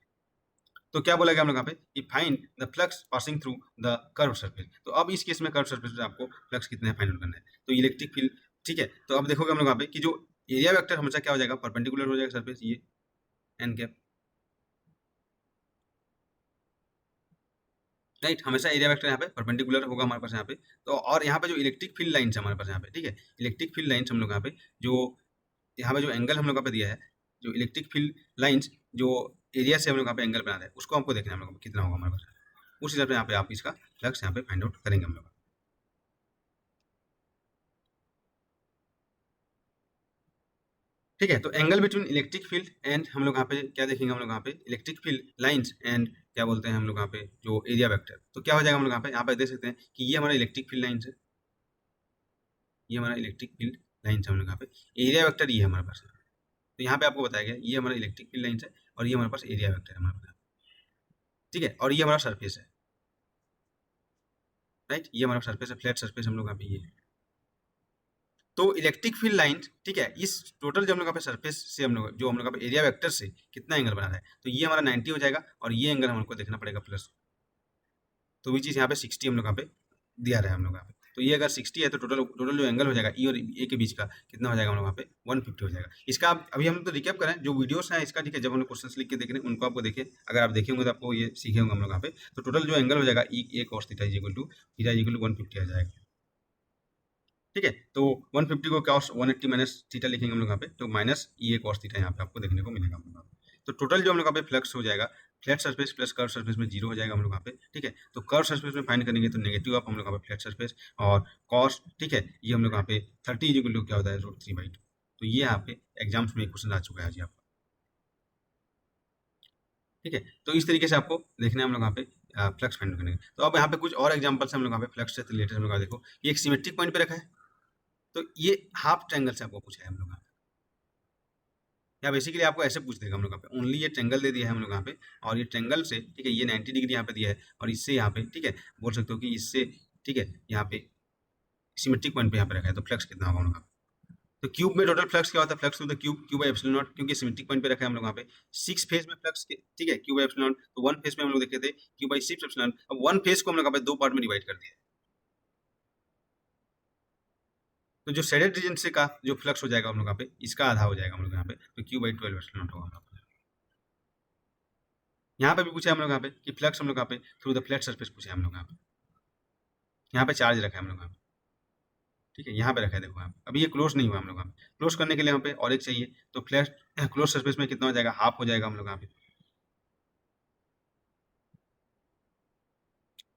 S2: तो क्या बोला गया हम लोग यहाँ पे कि find the flux passing through the curve surface. तो अब इस केस में कर्व सरफेस पे आपको फ्लक्स कितना है फाइंड आउट करना है। तो इलेक्ट्रिक फील्ड, ठीक है, तो अब देखोगे हम लोग यहाँ पे कि जो एरिया वेक्टर हमेशा क्या हो जाएगा, परपेंडिकुलर हो जाएगा सरफेस, ये एन कैप, राइट, हमेशा एरिया वेक्टर यहाँ पे परपेंडिकुलर होगा हमारे पास यहाँ पे। तो और यहाँ पे जो इलेक्ट्रिक फील्ड लाइन्स है हमारे पास यहाँ पे, ठीक है, इलेक्ट्रिक फील्ड लाइन्स हम लोग यहाँ पे जो यहाँ पे जो एंगल हम लोग यहाँ पे दिया है, जो इलेक्ट्रिक फील्ड लाइन्स जो एरिया से हम लोग यहाँ पे एंगल बना रहे हैं, उसको हमको देखना है हम लोग कितना होगा हमारे पास। उस हिसाब से यहाँ पे आप इसका फ्लक्स यहाँ पे फाइंड आउट करेंगे हम लोग। ठीक है, तो angle between electric field and हम लोग यहाँ पे क्या देखेंगे, हम लोग यहाँ पे इलेक्ट्रिक फील्ड लाइंस एंड क्या बोलते हैं हम लोग यहाँ पे जो एरिया वेक्टर। तो क्या हो जाएगा हम लोग यहाँ पे देख सकते हैं कि ये हमारा इलेक्ट्रिक फील्ड लाइन्स है, ये हमारा इलेक्ट्रिक फील्ड लाइन्स है हम लोग यहाँ पे, एरिया वेक्टर ये है हमारे पास। तो यहाँ पे आपको बताया गया ये हमारा इलेक्ट्रिक फील्ड लाइन्स है और ये हमारे पास एरिया वेक्टर है हमारे पास, ठीक है, और ये हमारा सरफेस है, राइट, ये हमारा सरफेस है, फ्लैट सरफेस हम लोग यहाँ पे ये। तो इलेक्ट्रिक फील्ड लाइन, ठीक है, इस टोटल जो हम लोग पे सरफेस से हम लोग जो हम लोग पे एरिया वेक्टर से कितना एंगल बना रहा है, तो ये हमारा 90 हो जाएगा और ये एंगल हमको देखना पड़ेगा प्लस। तो ये चीज़ यहाँ पे 60 हम लोग यहाँ पे दिया रहा है हम लोग यहाँ पे। तो ये अगर 60 है तो टोटल टोटल जो एंगल हो जाएगा ई और ए के बीच का कितना हो जाएगा हम लोग यहाँ पे 150 हो जाएगा। इसका आप अभी हम तो रिकैप करें जो वीडियोस हैं इसका, ठीक है, जब हम लोग क्वेश्चन लिख के देख रहे हैं उनको आपको देखें, अगर आप देखेंगे तो आपको ये सीखे होंगे हम लोग यहाँ पे। तो टोटल जो एंगल हो जाएगा E A cos theta is equal to 150 आ जाएगा, ठीक है। तो 150 को कॉस 180 माइनस थीटा लिखेंगे हम लोग यहाँ पे, तो माइनस ये कॉस थीटा यहाँ पे आपको देखने को मिलेगा हम लोग यहाँ पे। तो टोटल जो हम लोग यहाँ पे फ्लक्स हो जाएगा, flat surface plus curve surface में 0 हो जाएगा हम लोग यहाँ पे, ठीक है। तो कर्व सरफेस में फाइंड करेंगे तो नेगेटिव ऑफ हम लोग यहाँ पे फ्लैट सरफेस और कॉस, ठीक है, ये हम लोग यहाँ पे 30 इक्वल टू क्या होता है √3/2। तो ये यहाँ पे एग्जाम्स में क्वेश्चन आ चुका है जी आपका, ठीक है। तो इस तरीके से आपको देखना है हम लोग यहाँ पे फ्लक्स फाइंड करने। तो अब यहाँ पे कुछ और एग्जाम्पल्स हम लोग यहाँ पे फ्लक्स से रिलेटेड हम लोग देखो, ये एक सिमेट्रिक पॉइंट पे रखा है, तो ये हाफ ट्रायंगल से आपको पूछा है हम लोग यहाँ पे, या बेसिकली आपको ऐसे पूछ देगा हम लोग यहाँ पे, ओनली ये ट्रायंगल दे दिया है हम लोग यहाँ पे और ये ट्रायंगल से, ठीक है, ये 90 डिग्री यहाँ पे दिया है और इससे यहाँ पे, ठीक है, बोल सकते हो कि इससे, ठीक है, यहाँ पे सिमेट्रिक पॉइंट पे यहाँ पे रखा है, तो फ्लक्स कितना होगा हम लोग यहाँ पे। तो क्यूब में टोटल फ्लक्स क्या होता है, flux to the cube, cube by epsilon naught, क्योंकि सिमेट्रिक पॉइंट पे रखा है हम लोग यहाँ पे। 6 फेज में फ्लक्स, ठीक है, क्यूब बाई एप्सिलॉन, तो 1 फेज में हम लोग देखे थे क्यूब बाई 6 एप्सिलॉन। अब 1 फेज को हम लोग यहाँ पे 2 पार्ट में डिवाइड कर दिया है, तो जो शेडेड रीजन से का जो फ्लक्स हो जाएगा हम लोग यहाँ पे, इसका आधा हो जाएगा हम लोग यहाँ पे, तो क्यूब बाई 12 एप्सिलॉन नॉट होगा हम लोग। यहाँ पे भी पूछा है हम लोग यहाँ पे कि फ्लक्स हम लोग यहाँ पे थ्रू द फ्लैट सरफेस पूछे हम लोग यहाँ पे चार्ज रखा है हम लोग यहाँ पे, ठीक है, यहाँ पे रखा है, देखो यहाँ पे अभी ये क्लोज नहीं हुआ हम लोग यहाँ पे। क्लोज करने के लिए यहाँ पे और एक चाहिए, तो फ्लैट क्लोज सरफेस में कितना हो जाएगा, हाफ हो जाएगा हम लोग यहाँ पे।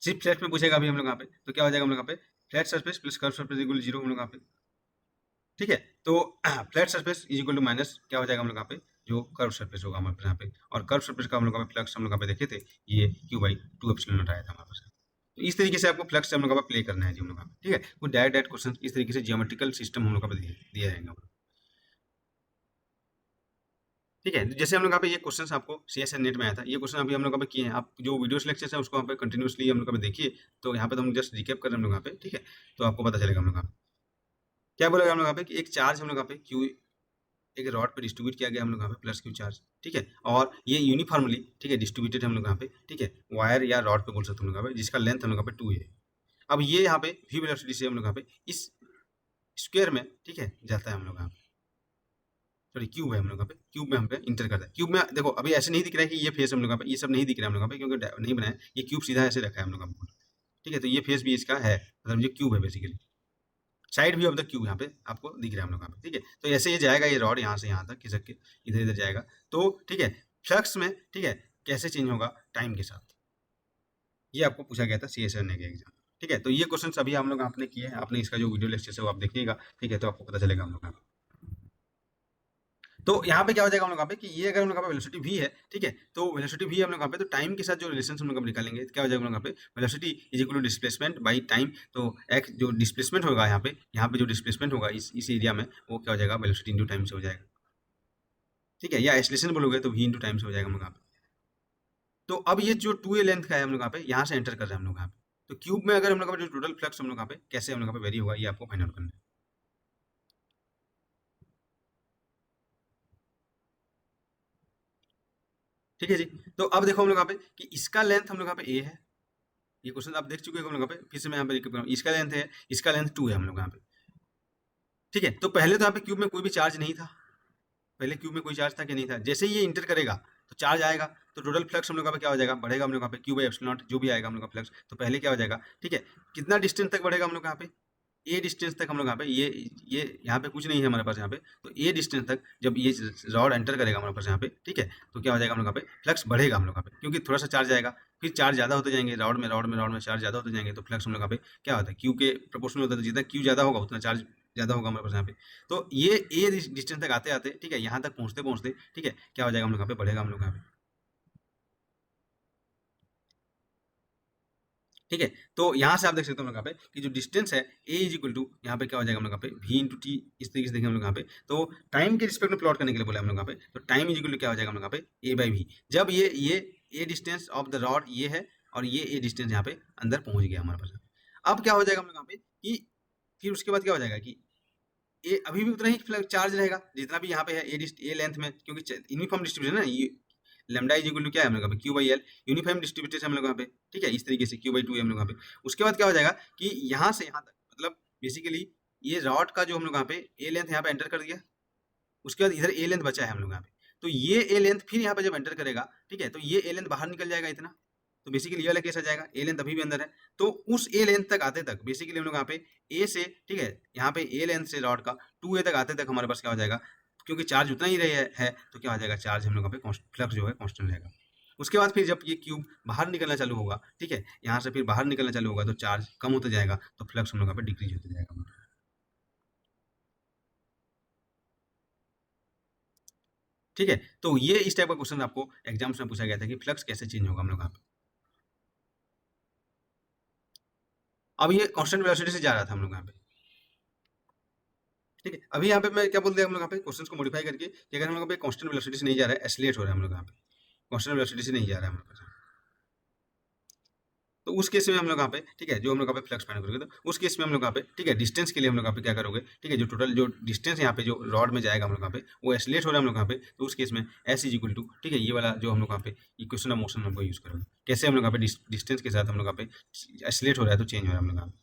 S2: सिर्फ फ्लैट में पूछेगा अभी हम लोग यहाँ पे, तो क्या हो जाएगा हम लोग यहाँ पे, flat surface plus curve surface equal 0 हम लोग यहाँ पे, ठीक है। तो flat surface is equal to minus क्या हो जाएगा हम लोग यहाँ पे, जो कर्व सरफेस होगा हमारे पास यहाँ पे, और कर्व सरफेस का हम लोग यहाँ पे फ्लक्स हम लोग यहाँ पे देखे थे, ये Q/2 एप्सिलॉन नॉट आया था हमारे पास। तो इस तरीके से आपको फ्लक्स हम लोग यहाँ पे प्ले करना है जी हम लोग यहाँ पे, ठीक है। कुछ डायरेक्ट क्वेश्चन इस तरीके से जियोमेट्रिकल सिस्टम हम लोग यहाँ पे दिया जाएगा, ठीक है। जैसे हम लोग यहाँ पे ये क्वेश्चन आपको CSN नेट में आया था, ये क्वेश्चन अभी हम लोग यहाँ पे किए हैं। आप जो वीडियोस लेक्चर्स है उसको यहाँ पे कंटिन्यूसली हम लोग यहाँ पे देखिए, तो यहाँ पे तो हम जस्ट रिकैप कर रहे हैं हम लोग यहाँ पे, ठीक है, तो आपको पता चलेगा हम लोग यहाँ पे क्या बोलेगा हम लोग यहाँ पे कि एक चार्ज हम लोग यहाँ पे क्यू एक रॉड पे डिस्ट्रीब्यूट किया गया हम लोग यहाँ पे प्लस क्यू चार्ज, ठीक है, और ये यूनिफॉर्मली, ठीक है, डिस्ट्रीब्यूटेड हम लोग यहाँ पे, ठीक है, वायर या रॉड पे बोल सकते हैं हम लोग यहाँ पे, जिसका लेंथ हम लोग यहाँ पे 2 है। अब ये यहाँ पे v वेलोसिटी से हम लोग यहाँ पे इस स्क्वायर में, ठीक है, जाता है हम लोग यहाँ पे, सॉरी क्यूब है हम लोग यहाँ पे, क्यूब में हम पे इंटर करता है। क्यूब में देखो अभी ऐसे नहीं दिख रहा है कि ये फेस हम लोग यहाँ पे, ये सब नहीं दिख रहा है हम लोग यहाँ पे, क्योंकि नहीं बनाया, ये क्यूब सीधा ऐसे रखा है हम लोग यहाँ पे, ठीक है। तो ये फेस भी इसका है, मतलब ये क्यूब है basically, side view of the cube यहाँ पे आपको दिख रहा है हम लोग यहाँ पे, ठीक है। तो ऐसे ये जाएगा, ये रॉड यहाँ से यहाँ तक खिसक के इधर इधर जाएगा, तो ठीक है, फ्लक्स में, ठीक है, कैसे चेंज होगा टाइम के साथ, ये आपको पूछा गया था CSN के एग्जाम, ठीक है। तो ये क्वेश्चन अभी हम लोग आपने किए हैं, आपने इसका जो वीडियो लेक्चर है वो आप देखिएगा, ठीक है, तो आपको पता चलेगा हम लोग यहाँ पे। तो यहाँ पे क्या हो जाएगा हम लोग यहाँ पे कि ये अगर हम लोग यहाँ पे वेलोसिटी v है, ठीक है, तो वेलोसिटी v हम लोग यहाँ पे, तो टाइम के साथ जो रिलेशन हम लोग निकालेंगे, तो क्या हो जाएगा हम लोग यहाँ पे, velocity is equal to displacement by time. तो एक्स जो डिस्प्लेसमेंट होगा यहाँ पे जो डिस्प्लेसमेंट होगा इस एरिया में, वो क्या हो जाएगा, वेलोसिटी इंटू टाइम से हो जाएगा, ठीक है, या एक्सेलरेशन बोलोगे तो v इंटू टाइम से हो जाएगा हम लोग यहाँ पे। तो अब ये जो 2a लेंथ का है हम लोग यहाँ पे यहाँ से एंटर कर रहे हैं हम लोग यहाँ पे, तो क्यूब में अगर हम लोग यहाँ पे जो टोटल फ्लक्स हम लोग यहाँ पे कैसे हम लोग यहाँ पे वेरी होगा ये आपको फाइंड आउट करना है। ठीक है जी। तो अब देखो हम लोग यहाँ पे कि इसका लेंथ हम लोग यहाँ पे a है, ये क्वेश्चन आप देख चुके हो हम लोग यहाँ पे, फिर से मैं यहाँ पे रिपीट कर रहा हूँ, इसका लेंथ है, इसका लेंथ 2 है हम लोग यहाँ पे। ठीक है, तो पहले तो यहाँ पे क्यूब में कोई भी चार्ज नहीं था, पहले क्यूब में कोई चार्ज था कि नहीं था, जैसे ही ये इंटर करेगा तो चार्ज आएगा, तो टोटल फ्लक्स हम लोग यहाँ पे क्या हो जाएगा, बढ़ेगा हम लोग यहाँ पे क्यू बाई एप्सिलॉन नॉट जो भी आएगा हम लोग का फ्लक्स, तो पहले क्या हो जाएगा, ठीक है, कितना डिस्टेंस तक बढ़ेगा हम लोग यहाँ पे, ए डिस्टेंस तक हम लोग यहाँ पे, ये यहाँ पे कुछ नहीं है हमारे पास यहाँ पे, तो ए डिस्टेंस तक जब ये रॉड एंटर करेगा हमारे पास यहाँ पे, ठीक है, तो क्या हो जाएगा हम लोग यहाँ पे फ्लक्स बढ़ेगा हम लोग यहाँ पे, क्योंकि थोड़ा सा चार्ज आएगा, फिर चार्ज ज़्यादा होते जाएंगे, राउंड में चार्ज ज़्यादा होते जाएंगे, तो फ्लक्स हम लोग यहाँ पे क्या होता है, क्यू के प्रोपोर्शनल होता है, तो जितना क्यू ज़्यादा होगा उतना चार्ज ज़्यादा होगा हमारे पास यहाँ पे। तो ये ए डिस्टेंस तक आते आते, ठीक है, यहाँ तक पहुँचते पहुँचते, ठीक है, क्या हो जाएगा हम लोग यहाँ पे, बढ़ेगा हम लोग यहाँ पे। ठीक है, तो यहाँ से आप देख सकते हो हम लोग यहाँ पे कि जो डिस्टेंस है ए इज इक्वल टू यहाँ पे क्या हो जाएगा हम लोग यहाँ पे वी इंटू टी, इस तरीके से देखेंगे हम लोग यहाँ पे, तो टाइम के रिस्पेक्ट में प्लॉट करने के लिए बोले हम लोग यहाँ पे, तो टाइम इज इक्वल टू क्या हो जाएगा हम लोग यहाँ पे ए बाई वी, जब ये ए डिस्टेंस ऑफ द रॉड ये है और ये ए डिस्टेंस यहाँ पे अंदर पहुंच गया हमारे पास। अब क्या हो जाएगा हम लोग यहाँ पे कि फिर उसके बाद क्या हो जाएगा कि ए अभी भी उतना ही चार्ज रहेगा जितना भी यहाँ पे है ए लेंथ में, क्योंकि यूनिफॉर्म डिस्ट्रीब्यूशन है ना, ये लैम्डा इज इक्वल टू क्या है हम लोग यहाँ पे Q by L, uniform distributed है हम लोग यहाँ पे, ठीक है, इस तरीके से क्यू बाई टू है हम लोग यहाँ पे। उसके बाद क्या हो जाएगा कि यहाँ से यहाँ तक, मतलब बेसिकली ये रॉड का जो हम लोग यहाँ पे ए लेंथ यहाँ पे एंटर कर दिया, उसके बाद इधर ए लेंथ बचा है हम लोग यहाँ पे, तो ये ए लेंथ फिर यहाँ पे जब एंटर करेगा, ठीक है, तो ये ए लेंथ बाहर निकल जाएगा इतना, तो बेसिकली ये वाला केस आ जाएगा, ए लेंथ अभी भी अंदर है, तो उस ए लेंथ तक आते तक बेसिकली हम लोग यहाँ पे ए से, ठीक है, यहाँ पे ए लेंथ से रॉड का 2a तक आते तक हमारे पास क्या हो जाएगा, क्योंकि चार्ज उतना ही रहे है तो क्या हो जाएगा, चार्ज हम लोग यहाँ पे फ्लक्स जो है कांस्टेंट रहेगा। उसके बाद फिर जब ये क्यूब बाहर निकलना चालू होगा, ठीक है, यहाँ से फिर बाहर निकलना चालू होगा तो चार्ज कम होता जाएगा, तो फ्लक्स हम लोग यहाँ पे डिक्रीज होता जाएगा। ठीक है, तो ये इस टाइप का क्वेश्चन आपको एग्जाम्स में पूछा गया था कि फ्लक्स कैसे चेंज होगा हम लोग यहाँ पे। अब ये कांस्टेंट वेलोसिटी से जा रहा था हम लोग यहाँ पे, ठीक है, अभी यहाँ पे मैं क्या बोल दिया हम लोग यहाँ पे क्वेश्चन को मॉडिफाई करके कि अगर हम लोग यहाँ पे कांस्टेंट वेलोसिटी से नहीं जा रहा है, एसिलेट हो रहा है हम लोग यहाँ पे, कांस्टेंट वेलोसिटी से नहीं जा रहा है हम लोग, तो उस केस में हम लोग यहाँ पे, ठीक है, जो हम लोग यहाँ पे फ्लक्स फाइंड करोगे, तो उस केस में हम लोग यहाँ पे, ठीक है, डिस्टेंस के लिए हम लोग यहाँ पे क्या करोगे, ठीक है, जो टोटल जो डिस्टेंस यहाँ पे जो रॉड में जाएगा हम लोग यहाँ पे वो एसिलेट हो रहा है हम लोग यहाँ पे, तो उस केस में एस इज इक्वल टू, ठीक है, ये वाला जो हम लोग यहाँ पे इक्वेशन ऑफ मोशन हमको यूज करोगे, कैसे हम लोग यहाँ पे डिस्टेंस के साथ हम लोग यहाँ पे एसिलेट हो रहा है तो चेंज हो रहा है हम लोग यहाँ पे।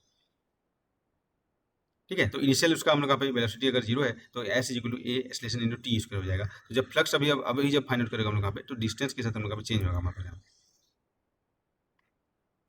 S2: ठीक है, तो इनिशियल उसका हम लोग यहाँ पे वेलोसिटी अगर जीरो है तो S is equal to A acceleration into T square हो जाएगा, तो जब फ्लक्स अभी जब फाइंड आउट करेगा हम लोग यहाँ पे तो डिस्टेंस के साथ हम लोग यहाँ पे चेंज होगा हमारे यहाँ,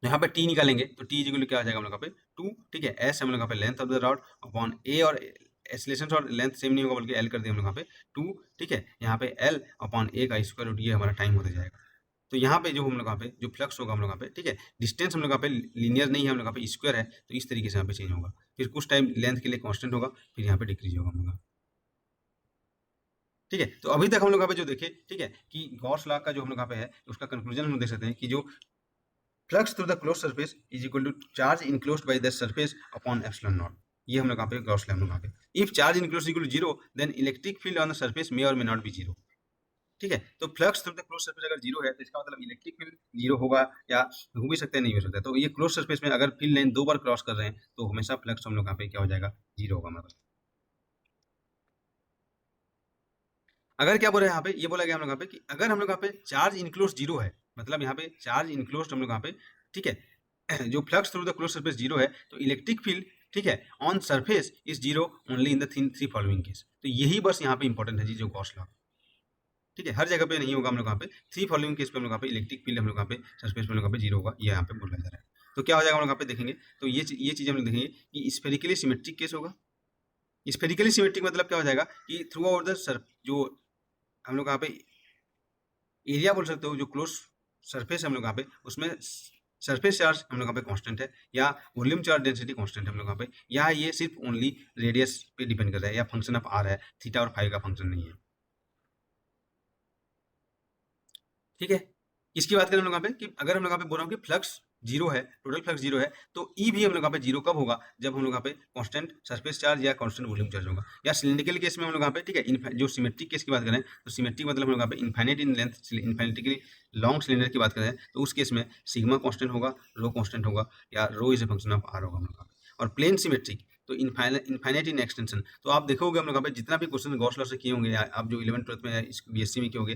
S2: यहाँ पे टी निकालेंगे तो टी इक्वल क्या आ जाएगा हम लोग यहाँ पे 2, ठीक है, एस हम लोग यहाँ पे length of the rod upon A, और एक्सेलरेशन और लेंथ सेम नहीं होगा बल्कि एल कर दिया हम लोग यहाँ पे 2, ठीक है, यहाँ पे एल अपॉन ए का स्क्वायर रूट, ये हमारा टाइम होता जाएगा। तो यहाँ पे जो हम लोग यहाँ पे जो फ्लक्स होगा हम लोग यहाँ पे, ठीक है, डिस्टेंस हम लोग यहाँ पे लीनियर नहीं है, हम लोग यहाँ पे स्क्वायर है, तो इस तरीके से यहाँ पे चेंज होगा, फिर कुछ टाइम लेंथ के लिए कॉन्स्टेंट होगा, फिर यहाँ पे डिक्रीज होगा हम लोग। ठीक है, तो अभी तक हम लोग यहाँ पे जो देखे, ठीक है, कि गॉस लॉ का जो हम लोग यहाँ पे है उसका कंक्लूजन हम लोग देख सकते हैं कि जो flux through the closed surface is equal to charge enclosed by the surface upon epsilon naught, ये हम लोग यहाँ पे गॉस लॉ हम लोग यहाँ पे, if charge enclosed equal to zero then electric field on the surface may और मे नॉट बी जीरो। ठीक है, तो flux through the close surface अगर जीरो है तो इसका मतलब इलेक्ट्रिक फील्ड जीरो होगा, या हो भी सकता है नहीं हो सकता है, तो ये क्लोज सरफेस में अगर फील्ड लाइन 2 बार क्रॉस कर रहे हैं तो हमेशा फ्लक्स हम लोग यहाँ पे क्या हो जाएगा, जीरो होगा हमारे पास। अगर क्या बोला यहाँ पे, ये बोला गया हम लोग यहाँ पे कि अगर हम लोग यहाँ पे चार्ज इनक्लोज जीरो है, मतलब यहाँ पे चार्ज इनक्लोज हम लोग यहाँ पे, ठीक है, जो flux through the close surface zero है तो इलेक्ट्रिक फील्ड, ठीक है, on surface is zero only in the three following case, तो यही बस यहाँ पे इंपॉर्टेंट है जी, जो गॉस लॉ, ठीक है, हर जगह पे नहीं होगा हम लोग यहाँ पे, थ्री फॉलोइंग केस पे हम लोग यहाँ पे इलेक्ट्रिक फील्ड हम लोग यहाँ पे सरफेस पे हम लोग यहाँ पे जीरो होगा, ये यहाँ पे बोला जा रहा है। तो क्या हो जाएगा हम लोग यहाँ पे देखेंगे, तो ये चीज़ हम लोग देखेंगे कि स्फेरिकली सिमेट्रिक केस होगा। स्फेरिकली सिमेट्रिक मतलब क्या हो जाएगा कि थ्रू आउट द जो हम लोग यहाँ पे एरिया बोल सकते हो, जो क्लोज सरफेस है हम लोग यहाँ पे उसमें सरफेस चार्ज हम लोग यहाँ पे कांस्टेंट है, या वॉल्यूम चार्ज डेंसिटी कांस्टेंट है हम लोग यहाँ पे, या ये सिर्फ ओनली रेडियस पे डिपेंड कर रहा है, या फंक्शन ऑफ आर है, थीटा और फाई का फंक्शन नहीं है। ठीक है, इसकी बात करें हम लोग यहाँ पे कि अगर हम लोग यहाँ पे बोल रहा हूँ कि फ्लक्स जीरो है, टोटल फ्लक्स जीरो है, तो ई भी हम लोग यहाँ पे जीरो कब होगा, जब हम लोग यहाँ पे कांस्टेंट सरफेस चार्ज या कांस्टेंट वॉल्यूम चार्ज होगा। या सिलिंड्रिकल केस में हम लोग यहाँ पे, ठीक है, जो सिमेट्रिक केस की बात करें तो सिमेट्रिक मतलब हम लोग यहाँ पे infinite in length infinitely long cylinder की बात करें तो उस केस में सिग्मा कांस्टेंट होगा, रो कांस्टेंट होगा, या rho is a function of R होगा हम लोग यहाँ पे। और प्लेन सिमेट्रिक तो इनफाइनाइट इन एक्सटेंशन, तो आप देखोगे हम लोग यहाँ पे जितना भी क्वेश्चन गॉस लॉ से किए होंगे, या आप जो 11th 12th में बीएससी में किए होंगे,